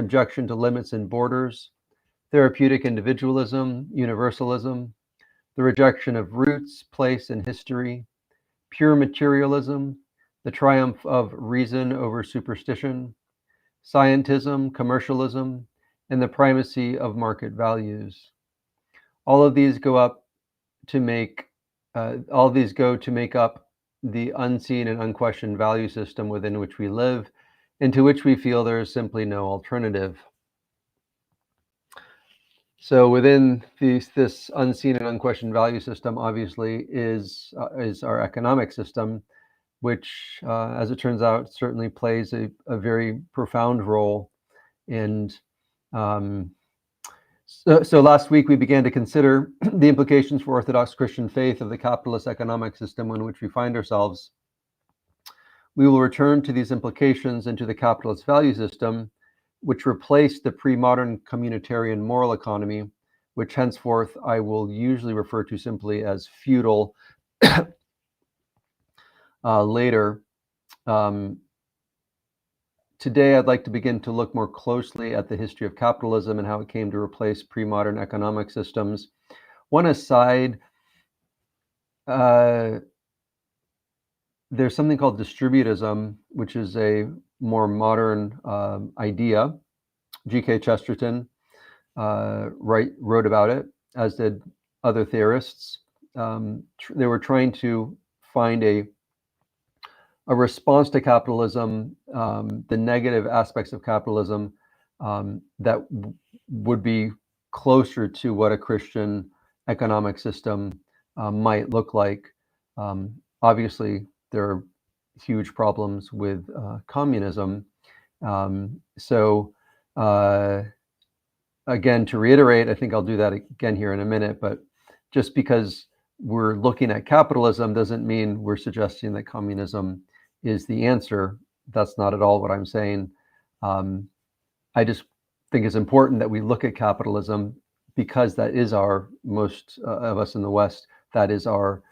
objection to limits and borders, therapeutic individualism, universalism, the rejection of roots, place, and history, pure materialism, the triumph of reason over superstition, scientism, commercialism, and the primacy of market values. All of these go to make up the unseen and unquestioned value system within which we live, and to which we feel there is simply no alternative. So within this unseen and unquestioned value system, obviously, is our economic system, which, as it turns out, certainly plays a very profound role. And so last week we began to consider the implications for Orthodox Christian faith of the capitalist economic system in which we find ourselves. We will return to these implications and to the capitalist value system, which replaced the pre-modern communitarian moral economy, which henceforth I will usually refer to simply as feudal later. Today, I'd like to begin to look more closely at the history of capitalism and how it came to replace pre-modern economic systems. One aside, there's something called distributism, which is a more modern idea. G.K. Chesterton wrote about it, as did other theorists. They were trying to find a response to capitalism, the negative aspects of capitalism that would be closer to what a Christian economic system might look like. Obviously, there are huge problems with communism. So again, to reiterate, I think I'll do that again here in a minute, but just because we're looking at capitalism doesn't mean we're suggesting that communism is the answer. That's not at all what I'm saying. I just think it's important that we look at capitalism because that is most of us in the West, that is our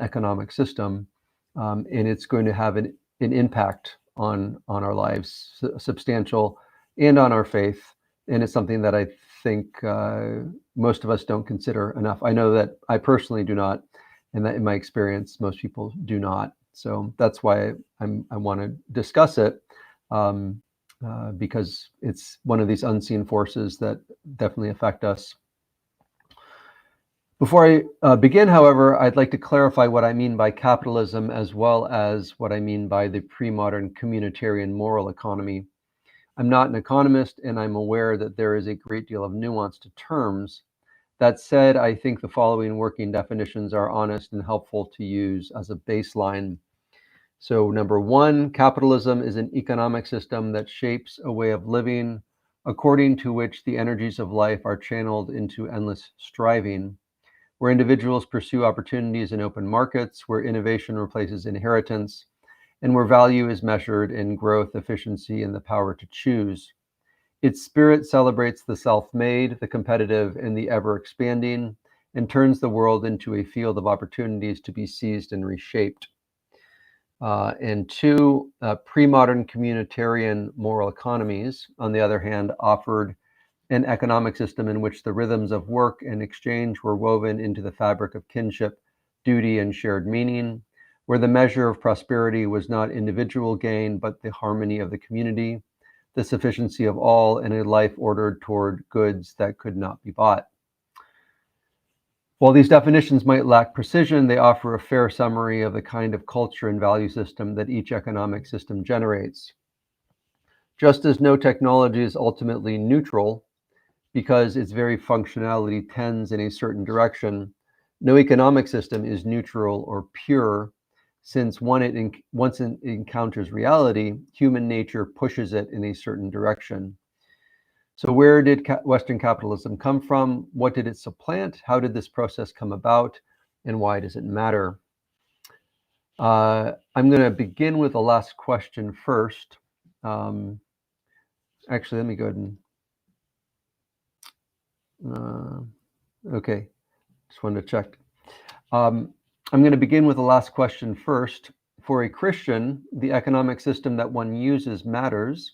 economic system. And it's going to have an impact on our lives, substantial, and on our faith. And it's something that I think most of us don't consider enough. I know that I personally do not, and that in my experience, most people do not. So that's why I want to discuss it, because it's one of these unseen forces that definitely affect us. Before I begin, however, I'd like to clarify what I mean by capitalism as well as what I mean by the pre-modern communitarian moral economy. I'm not an economist, and I'm aware that there is a great deal of nuance to terms. That said, I think the following working definitions are honest and helpful to use as a baseline. So number one, capitalism is an economic system that shapes a way of living according to which the energies of life are channeled into endless striving, where individuals pursue opportunities in open markets, where innovation replaces inheritance, and where value is measured in growth, efficiency, and the power to choose. Its spirit celebrates the self-made, the competitive, and the ever-expanding, and turns the world into a field of opportunities to be seized and reshaped. And two, pre-modern communitarian moral economies, on the other hand, offered an economic system in which the rhythms of work and exchange were woven into the fabric of kinship, duty, and shared meaning, where the measure of prosperity was not individual gain, but the harmony of the community, the sufficiency of all, and a life ordered toward goods that could not be bought. While these definitions might lack precision, they offer a fair summary of the kind of culture and value system that each economic system generates. Just as no technology is ultimately neutral, because its very functionality tends in a certain direction, no economic system is neutral or pure, since once it encounters reality, human nature pushes it in a certain direction. So where did Western capitalism come from? What did it supplant? How did this process come about? And why does it matter? I'm going to begin with the last question first. Actually, let me go ahead and... okay, just wanted to check. I'm going to begin with the last question first. For a Christian, the economic system that one uses matters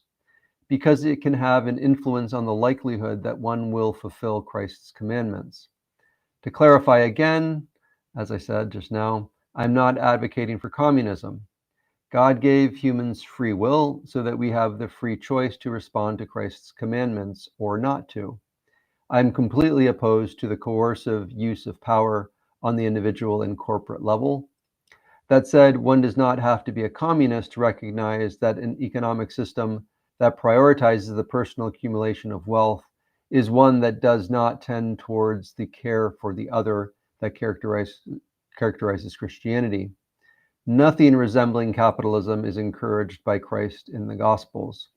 because it can have an influence on the likelihood that one will fulfill Christ's commandments. To clarify again, as I said just now, I'm not advocating for communism. God gave humans free will so that we have the free choice to respond to Christ's commandments or not to. I'm completely opposed to the coercive use of power on the individual and corporate level. That said, one does not have to be a communist to recognize that an economic system that prioritizes the personal accumulation of wealth is one that does not tend towards the care for the other that characterizes Christianity. Nothing resembling capitalism is encouraged by Christ in the Gospels.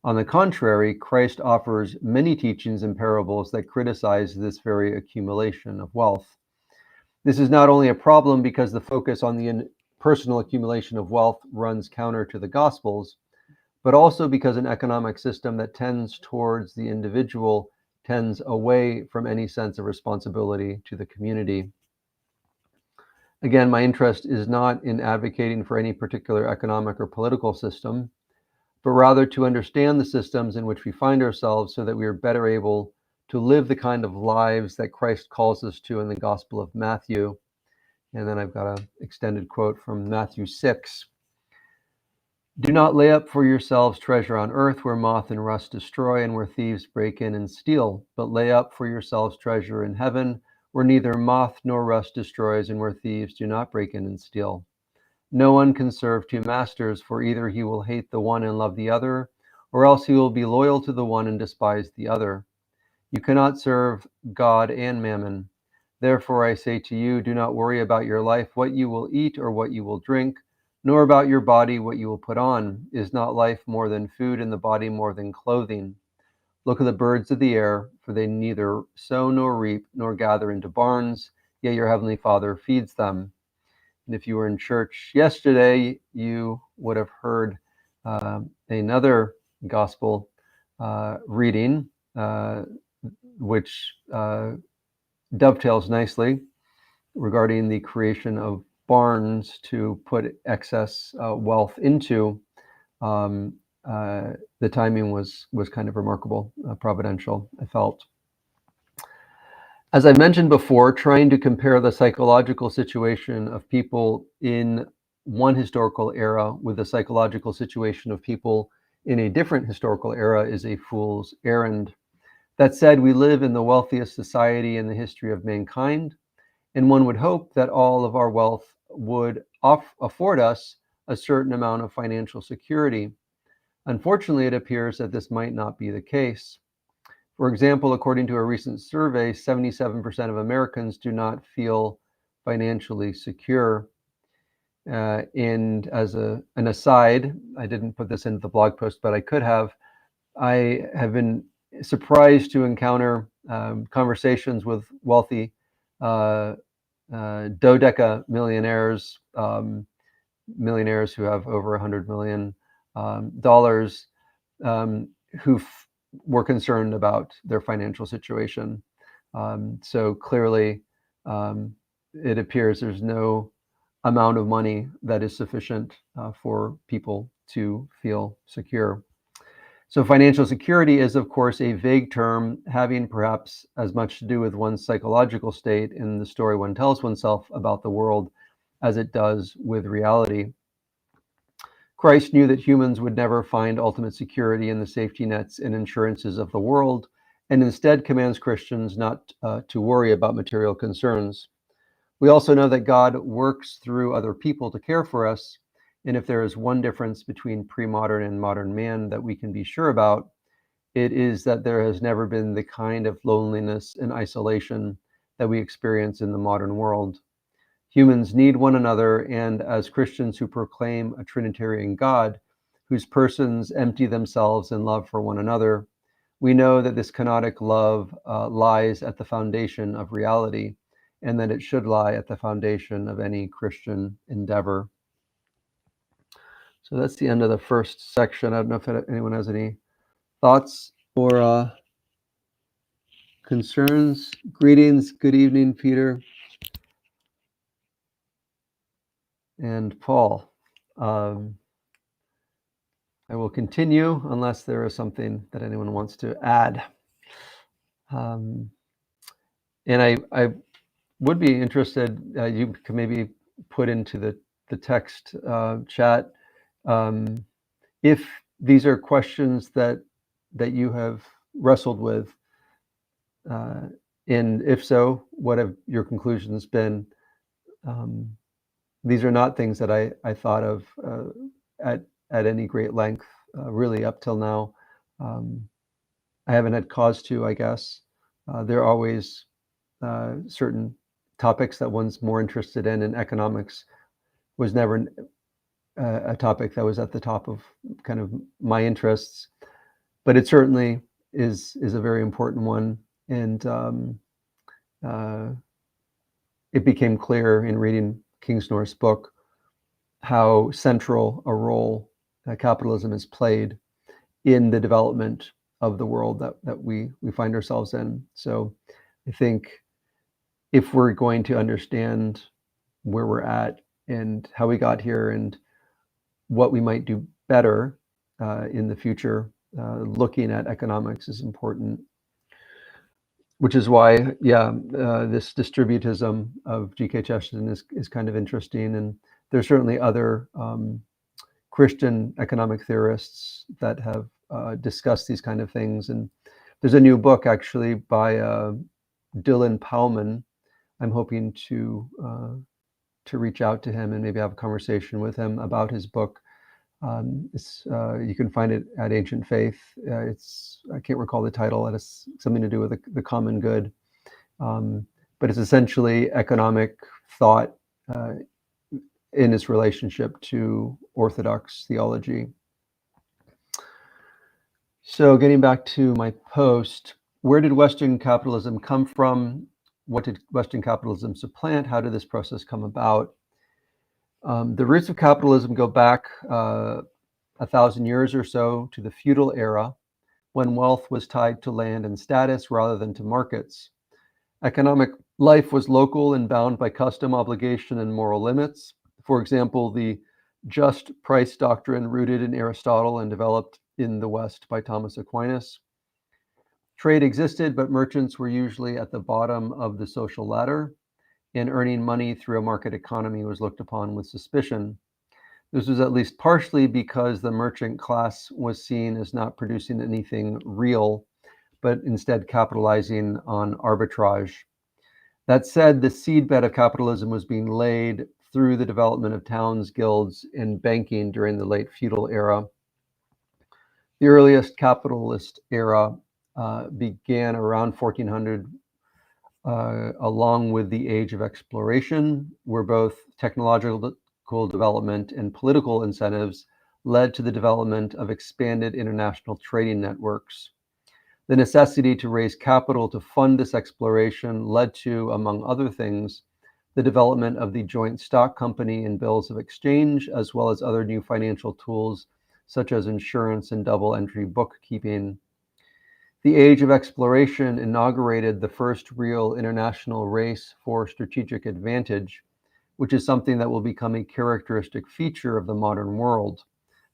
On the contrary, Christ offers many teachings and parables that criticize this very accumulation of wealth. This is not only a problem because the focus on the personal accumulation of wealth runs counter to the Gospels, but also because an economic system that tends towards the individual tends away from any sense of responsibility to the community. Again, my interest is not in advocating for any particular economic or political system, but rather to understand the systems in which we find ourselves so that we are better able to live the kind of lives that Christ calls us to in the Gospel of Matthew. And then I've got an extended quote from Matthew 6. Do not lay up for yourselves treasure on earth where moth and rust destroy and where thieves break in and steal, but lay up for yourselves treasure in heaven where neither moth nor rust destroys and where thieves do not break in and steal. No one can serve two masters, for either he will hate the one and love the other, or else he will be loyal to the one and despise the other. You cannot serve God and mammon. Therefore I say to you, do not worry about your life, what you will eat or what you will drink, nor about your body, what you will put on. Is not life more than food, and the body more than clothing? Look at the birds of the air, for they neither sow nor reap nor gather into barns, yet your heavenly Father feeds them. And if you were in church yesterday, you would have heard another gospel reading, which dovetails nicely regarding the creation of barns to put excess wealth into. The timing was kind of remarkable, providential, I felt. As I mentioned before, trying to compare the psychological situation of people in one historical era with the psychological situation of people in a different historical era is a fool's errand. That said, we live in the wealthiest society in the history of mankind, and one would hope that all of our wealth would afford us a certain amount of financial security. Unfortunately, it appears that this might not be the case. For example, according to a recent survey, 77% of Americans do not feel financially secure. And as an aside, I didn't put this into the blog post, but I could have. I have been surprised to encounter conversations with wealthy dodeca millionaires, millionaires who have over $100 million who were concerned about their financial situation. So clearly, it appears there's no amount of money that is sufficient for people to feel secure. So financial security is, of course, a vague term having perhaps as much to do with one's psychological state in the story one tells oneself about the world as it does with reality. Christ knew that humans would never find ultimate security in the safety nets and insurances of the world, and instead commands Christians not to worry about material concerns. We also know that God works through other people to care for us, and if there is one difference between pre-modern and modern man that we can be sure about, it is that there has never been the kind of loneliness and isolation that we experience in the modern world. Humans need one another, and as Christians who proclaim a Trinitarian God, whose persons empty themselves in love for one another, we know that this kenotic love lies at the foundation of reality, and that it should lie at the foundation of any Christian endeavor. So that's the end of the first section. I don't know if anyone has any thoughts or concerns. Greetings. Good evening, Peter and Paul. I will continue unless there is something that anyone wants to add. And I would be interested, you can maybe put into the text chat, if these are questions that you have wrestled with, and if so, what have your conclusions been? These are not things that I thought of at any great length, really up till now. I haven't had cause to, I guess. There are always certain topics that one's more interested in, and economics was never a topic that was at the top of kind of my interests, but it certainly is a very important one. And it became clear in reading Kingsnorth's book how central a role capitalism has played in the development of the world that we find ourselves in. So I think if we're going to understand where we're at and how we got here and what we might do better in the future, looking at economics is important. Which is why, this distributism of G.K. Chesterton is kind of interesting. And there's certainly other Christian economic theorists that have discussed these kind of things. And there's a new book actually by Dylan Powman. I'm hoping to reach out to him and maybe have a conversation with him about his book. You can find it at Ancient Faith. I can't recall the title. It has something to do with the common good, but it's essentially economic thought in its relationship to Orthodox theology. So getting back to my post, where did Western capitalism come from? What did Western capitalism supplant? How did this process come about? The roots of capitalism go back 1,000 years or so to the feudal era, when wealth was tied to land and status rather than to markets. Economic life was local and bound by custom, obligation, and moral limits. For example, the just price doctrine rooted in Aristotle and developed in the West by Thomas Aquinas. Trade existed, but merchants were usually at the bottom of the social ladder, and earning money through a market economy was looked upon with suspicion. This was at least partially because the merchant class was seen as not producing anything real, but instead capitalizing on arbitrage. That said, the seedbed of capitalism was being laid through the development of towns, guilds, and banking during the late feudal era. The earliest capitalist era began around 1400, along with the age of exploration, where both technological development and political incentives led to the development of expanded international trading networks. The necessity to raise capital to fund this exploration led to, among other things, the development of the joint stock company and bills of exchange, as well as other new financial tools such as insurance and double entry bookkeeping. The age of exploration inaugurated the first real international race for strategic advantage, which is something that will become a characteristic feature of the modern world.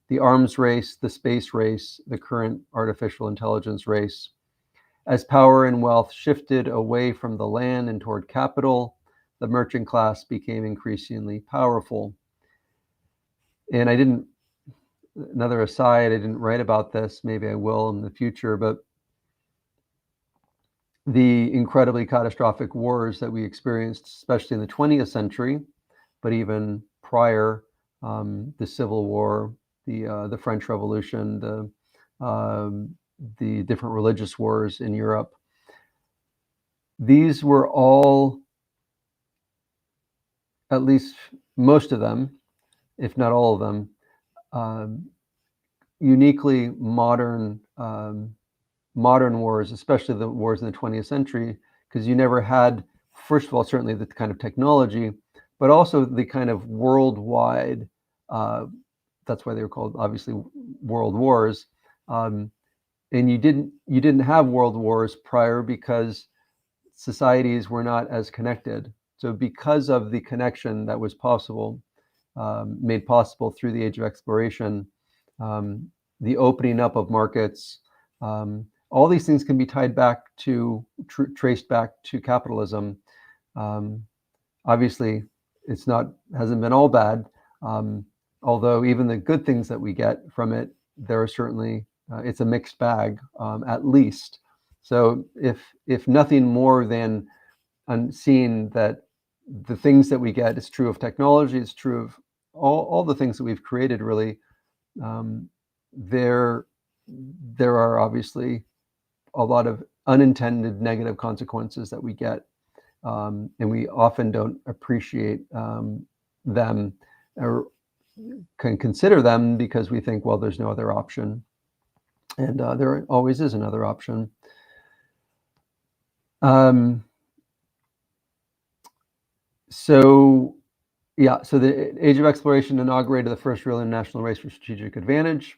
The arms race, the space race, the current artificial intelligence race. As power and wealth shifted away from the land and toward capital, the merchant class became increasingly powerful. And another aside, I didn't write about this, maybe I will in the future, but the incredibly catastrophic wars that we experienced, especially in the 20th century, but even prior, the Civil War, the French Revolution, the different religious wars in Europe. These were all, at least most of them, if not all of them, uniquely modern wars, especially the wars in the 20th century, because you never had, first of all, certainly the kind of technology, but also the kind of worldwide, that's why they were called, obviously, world wars. And you didn't have world wars prior because societies were not as connected. So because of the connection that was possible, made possible through the age of exploration, the opening up of markets. All these things can be tied back to, traced back to capitalism. Obviously, hasn't been all bad. Although even the good things that we get from it, there are certainly, it's a mixed bag, at least. So if nothing more than seeing that the things that we get is true of technology, it's true of all the things that we've created, really, there are obviously a lot of unintended negative consequences that we get, and we often don't appreciate them or can consider them because we think, well, there's no other option, and there always is another option. So the Age of Exploration inaugurated the first real international race for strategic advantage,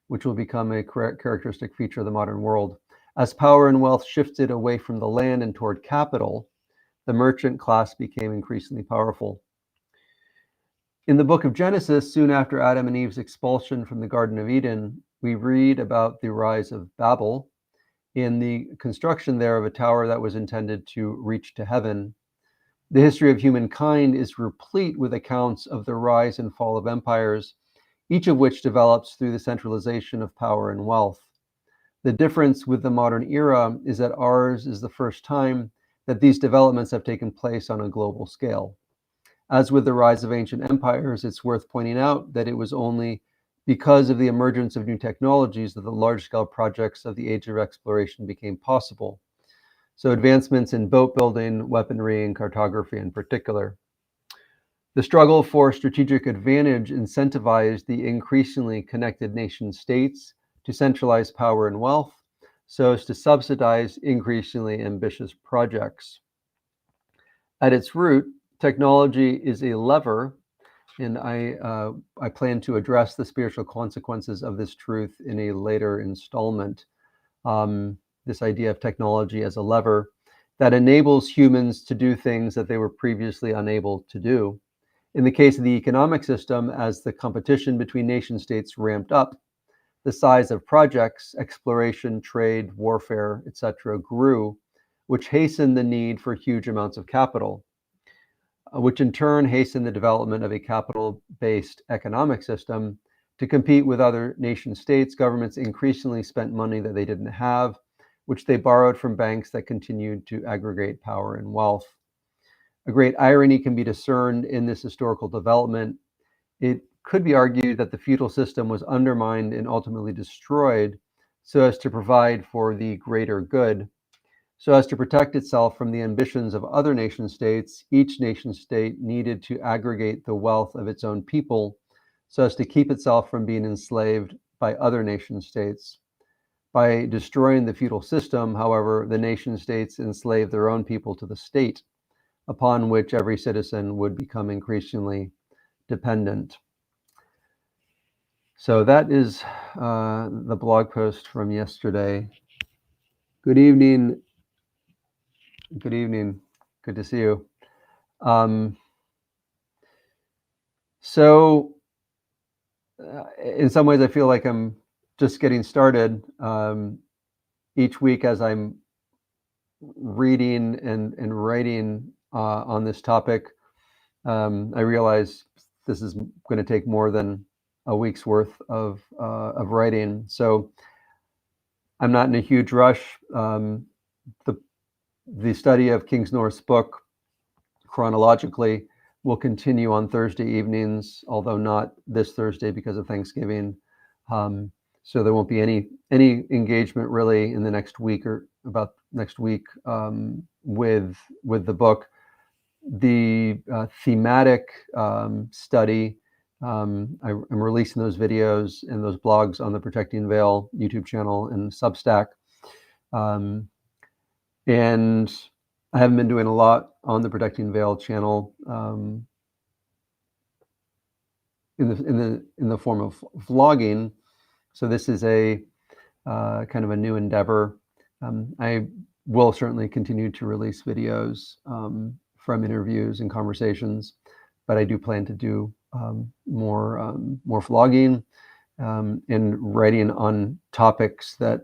which will become a characteristic feature of the modern world. As power and wealth shifted away from the land and toward capital, the merchant class became increasingly powerful. In the book of Genesis, soon after Adam and Eve's expulsion from the Garden of Eden, we read about the rise of Babel in the construction there of a tower that was intended to reach to heaven. The history of humankind is replete with accounts of the rise and fall of empires, each of which develops through the centralization of power and wealth. The difference with the modern era is that ours is the first time that these developments have taken place on a global scale. As with the rise of ancient empires, it's worth pointing out that it was only because of the emergence of new technologies that the large-scale projects of the Age of Exploration became possible. So advancements in boat building, weaponry, and cartography in particular. The struggle for strategic advantage incentivized the increasingly connected nation states to centralize power and wealth so as to subsidize increasingly ambitious projects. At its root, technology is a lever, and I plan to address the spiritual consequences of this truth in a later installment. This idea of technology as a lever that enables humans to do things that they were previously unable to do. In the case of the economic system, as the competition between nation states ramped up, the size of projects, exploration, trade, warfare, etc., grew, which hastened the need for huge amounts of capital, which in turn hastened the development of a capital-based economic system. To compete with other nation states, governments increasingly spent money that they didn't have, which they borrowed from banks that continued to aggregate power and wealth. A great irony can be discerned in this historical development. It could be argued that the feudal system was undermined and ultimately destroyed so as to provide for the greater good. So as to protect itself from the ambitions of other nation states, each nation state needed to aggregate the wealth of its own people so as to keep itself from being enslaved by other nation states. By destroying the feudal system, however, the nation states enslaved their own people to the state, upon which every citizen would become increasingly dependent. So that is the blog post from yesterday. Good evening. Good evening. Good to see you. So in some ways, I feel like I'm just getting started. Each week as I'm reading and writing on this topic, I realize this is going to take more than a week's worth of writing. So I'm not in a huge rush. The study of Kingsnorth's book chronologically will continue on Thursday evenings, although not this Thursday because of Thanksgiving. So there won't be any engagement really in the next week or about next week with the book. The thematic study, I'm releasing those videos and those blogs on the Protecting Veil YouTube channel and Substack. And I haven't been doing a lot on the Protecting Veil channel in the form of vlogging. So this is a kind of a new endeavor. I will certainly continue to release videos from interviews and conversations, but I do plan to do more vlogging and writing on topics that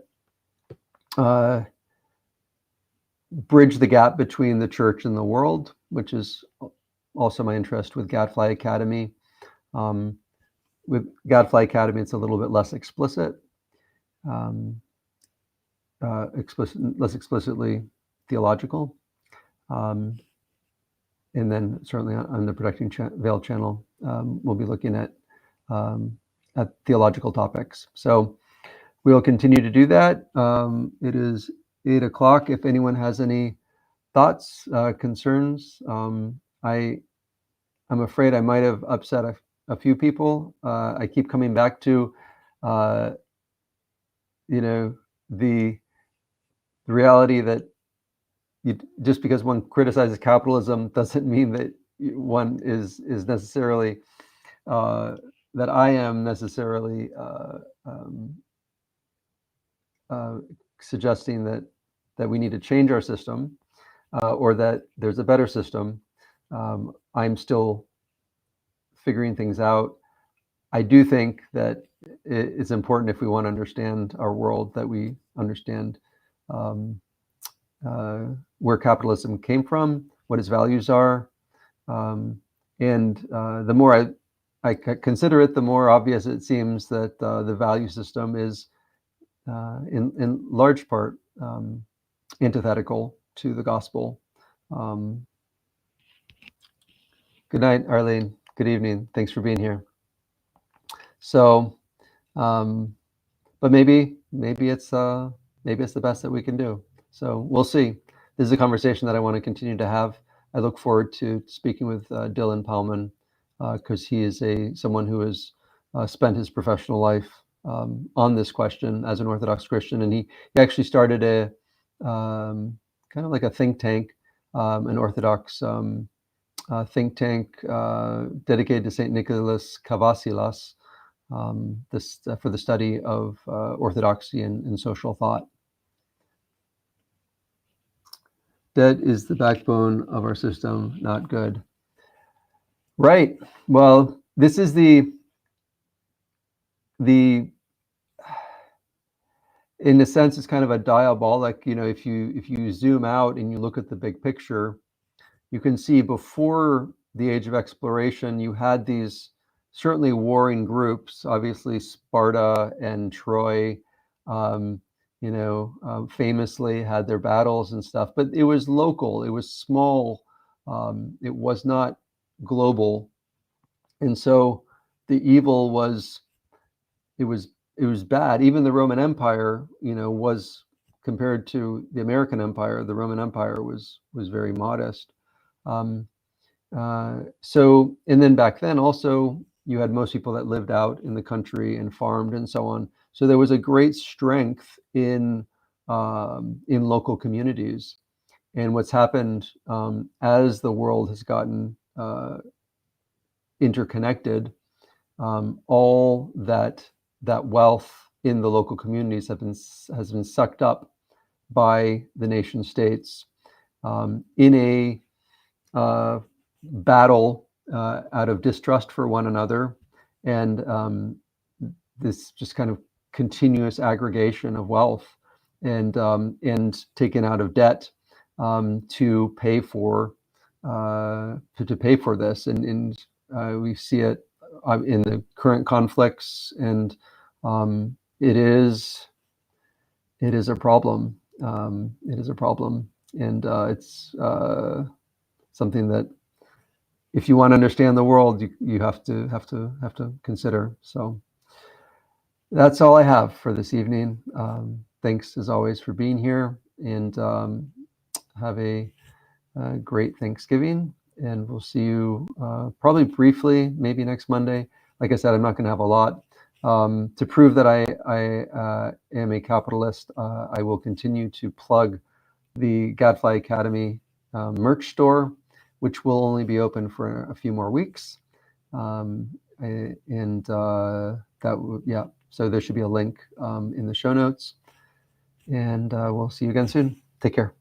bridge the gap between the church and the world, which is also my interest with Gadfly Academy. With Gadfly Academy, it's a little bit less explicit, less explicitly theological. And then certainly on the Protecting Veil channel, we'll be looking at theological topics. So we will continue to do that. It is 8 o'clock. If anyone has any thoughts, concerns, I'm afraid I might have upset a few people. I keep coming back to, the reality that just because one criticizes capitalism doesn't mean that one is necessarily that I am necessarily suggesting that we need to change our system or that there's a better system. I'm still figuring things out. I do think that it's important, if we want to understand our world, that we understand where capitalism came from, what its values are, and the more I consider it, the more obvious it seems that the value system is in large part antithetical to the gospel. Good night, Arlene. Good evening. Thanks for being here. So, but maybe it's the best that we can do. So we'll see. This is a conversation that I want to continue to have. I look forward to speaking with Dylan Palman because he is someone who has spent his professional life on this question as an Orthodox Christian, and he actually started a kind of like a think tank, an Orthodox think tank dedicated to Saint Nicholas Kavasilas, for the study of orthodoxy and social thought. Debt is the backbone of our system, not good. Right. Well, this is the in a sense, it's kind of a diabolic, if you zoom out and you look at the big picture, you can see before the age of exploration, you had these certainly warring groups, obviously Sparta and Troy, famously had their battles and stuff, but it was local, it was small, it was not global. And so the evil was bad. Even the Roman Empire, was compared to the American Empire, the Roman Empire was very modest. So, and then back then also, you had most people that lived out in the country and farmed and so on. So there was a great strength in local communities. And what's happened as the world has gotten interconnected, all that wealth in the local communities has been sucked up by the nation states in a battle out of distrust for one another, and this just kind of continuous aggregation of wealth and taken out of debt to pay for this, and we see it in the current conflicts, and it is a problem. It is a problem, and it's something that, if you want to understand the world, you have to consider. So that's all I have for this evening. Thanks as always for being here, and have a great Thanksgiving. And we'll see you probably briefly, maybe next Monday. Like I said, I'm not going to have a lot. To prove that I am a capitalist, I will continue to plug the Gadfly Academy merch store, which will only be open for a few more weeks. So there should be a link in the show notes. And we'll see you again soon. Take care.